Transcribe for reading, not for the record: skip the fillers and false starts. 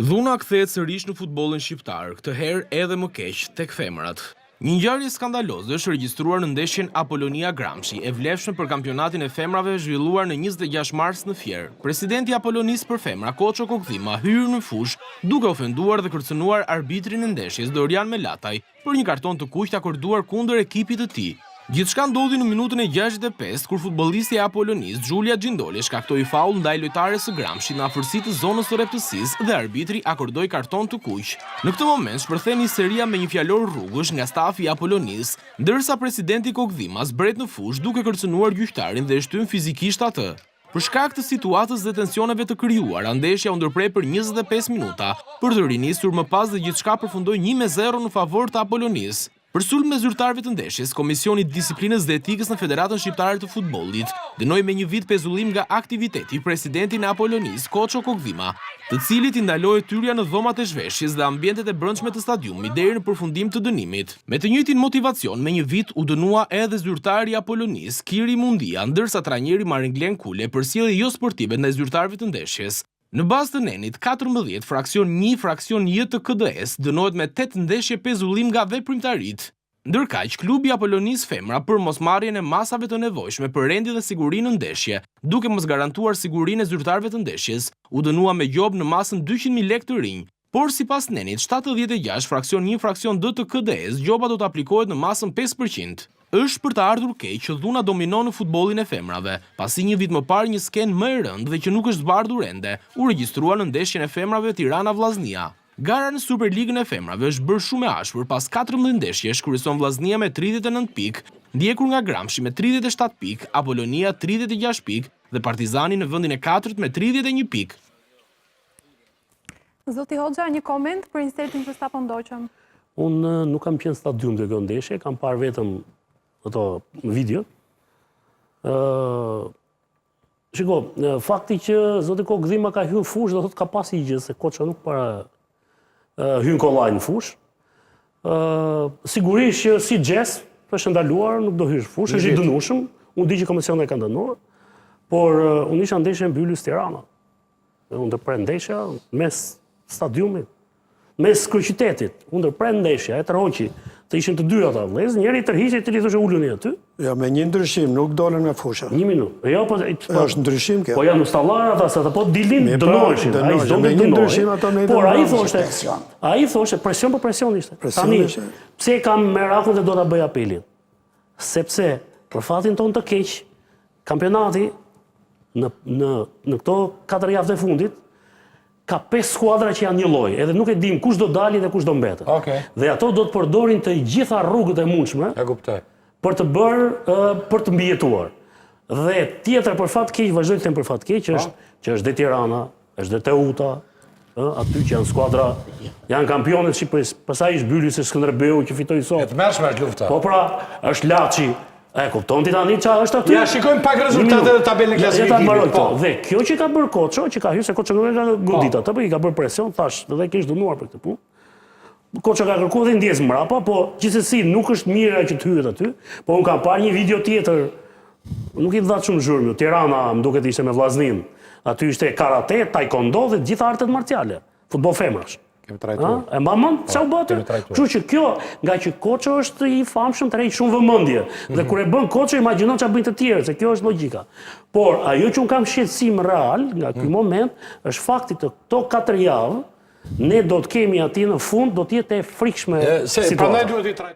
Dhuna kthehet sërish në futbollin shqiptar, këtë herë edhe më keq tek femrat. Një ngjarje skandaloze është regjistruar në ndeshjen Apolonia Gramshi, e vlefshme për kampionatin e femrave zhvilluar në 26 mars në Fier. Presidenti i Apolonisë për femra, Koço Kokdhima, hyrë në fushë duke ofenduar dhe kërcënuar arbitrin e ndeshjes Dorian Melataj për një karton të kuq të akorduar kundër ekipit të tij. Gjithçka ndodhi në minutën e 65 kur futbollisti e Apolonisë Giulia Gjindoli shkaktoi faull ndaj lojtares së Gramshi në afërsi të zonës së reptësisë dhe arbitri akordoi karton të kuq. Në këtë moment shpërtheni seria me një fjalor rrugësh nga stafi i Apolonisë, ndërsa presidenti Kokdhima zbret në fushë duke kërcënuar gjyqtarin dhe e shtyn fizikisht atë. Për shkak të situatës dhe tensioneve të krijuara, ndeshja u ndërprej për 25 minuta, për të rinisur më pas dhe gjithçka përfundoi 1-0 në favor të Apolonisë. Për sulm me zyrtarëve të ndeshjes, Komisioni i Disiplinës dhe Etikës në Federatën Shqiptare të Futbollit dënoi me 1 vit pezullim nga aktiviteti presidentin e Apolonisë, Koço Kokdhima, të cilit i ndaloi hyrja në dhomat e zhveshjes dhe ambientet e brendshme të stadiumit deri në përfundim të dënimit. Me të njëjtin motivacion, me 1 vit u dënua edhe zyrtari i Apolonisë, Kiri Mundia, ndërsa trajneri Maringlen Kule përsjellje jo sportive ndaj zyrtarëve të ndeshjes. Në bazë të nenit, 14 fraksion 1 fraksion J të KDS dënohet me 8 ndeshje pezullim nga veprimtarit. Ndërkaq, klubi i Apolonisë Femra për mosmarrjen e masave të nevojshme për rendi dhe sigurinë në ndeshje, duke mos garantuar sigurinë e zyrtarëve të ndeshjes, u dënua me gjob në masën 200.000 lekë të rinj. Por sipas nenit 76 fraksion 1 fraksion D të KDS, gjoba do të aplikohet në masën 5%. Është për të ardhur keq që dhuna dominon në futbollin e femrave, pasi një vit më parë një skenë më e rëndë dhe që nuk është zbardhur ende, u regjistrua në ndeshjen e femrave Tirana-Vllaznia. Gara në Superligën e femrave është bërë shumë e ashpër, pas 14 ndeshjesh kryeson Vllaznia me 39 pikë, ndjekur nga Gramshi me 37 pikë, Apolonia 36 pikë dhe Partizani në vendin e 4 me 31 pikë. Zoti Hoxha, një koment për insertin që sapo ndoqëm? Unë nuk kam qenë stadium të kjo ndeshje, kam parë vetëm ato video. Shiko, fakti që zoti Kokdhima ka hyrë fush do thot ka pas igje, se Koço nuk para hyn kollaj në fush. Sigurisht që si gest është ndaluar, nuk do hysh fush, është i dënueshëm. Unë di që komisioni e ka dënuar, por unë isha ndeshje mbylljes Tirana. Unë ndërprer ndeshja mes stadiumit, mes kryeqytetit. Unë ndërprer ndeshja e tërhoqi. Të ishin të dy ata vëllezër, njëri tërhiqej, i cili thoshte uluni aty. Jo, me një ndryshim, nuk dolën nga fusha. 1 minutë. Jo, po është ndryshim kjo. Po janë ustallar ata, se ata po dilin dënoheshin. Ai s'donte dënohej. Por ai thoshte presion për presion ishte. Tani, pse kam merakun dhe do ta bëj apelin? Sepse për fatin ton të keq, kampionati në këto 4 javë të fundit ka 5 skuadra që janë një lloj, edhe nuk e dim kush do dalë dhe kush do mbetet. Dhe ato do të përdorin të gjitha rrugët e mundshme për të bërë për të mbijetuar. Dhe tjetër për fat keq, vazhdojnë të them për fat keq, që është dhe Tirana, është dhe Teuta, aty që janë skuadra, janë kampionët Shqipërisë, pastaj është Byli se Skënderbeu që fitoi sot. E të mërshme është lufta. Po pra, është Laçi. E kupton ti tani çfarë është aty? Ja, shikojmë pak rezultatet e tabelën e klasifikimit. Dhe kjo që ka bërë Koço, që ka hyrë se Koço nuk e ka godit atë, po i ka bërë presion, thash, dhe kish dënuar për këtë punë. Koço ka kërkuar dhe ndjes mbrapa, po gjithsesi nuk është mirë që të hyret aty, po unë kam parë një video tjetër, nuk i dha shumë zhurmë, Tirana më duket ishte me Vllaznin. Aty ishte karate, taekwondo dhe gjitha artet marciale, futboll femrash. Kemi trajtuar. E mamën, çau bëtë? Kështu që kjo, nga që Koço është i famshëm të rejtë shumë vëmendje. Dhe kur e bën Koço, imagjinon çfarë bëjnë të tjerë, se kjo është logjika. Por ajo që un kam shqetësim real nga ky moment është fakti të këto 4 javë ne do të kemi aty në fund, do të jetë e frikshme situata.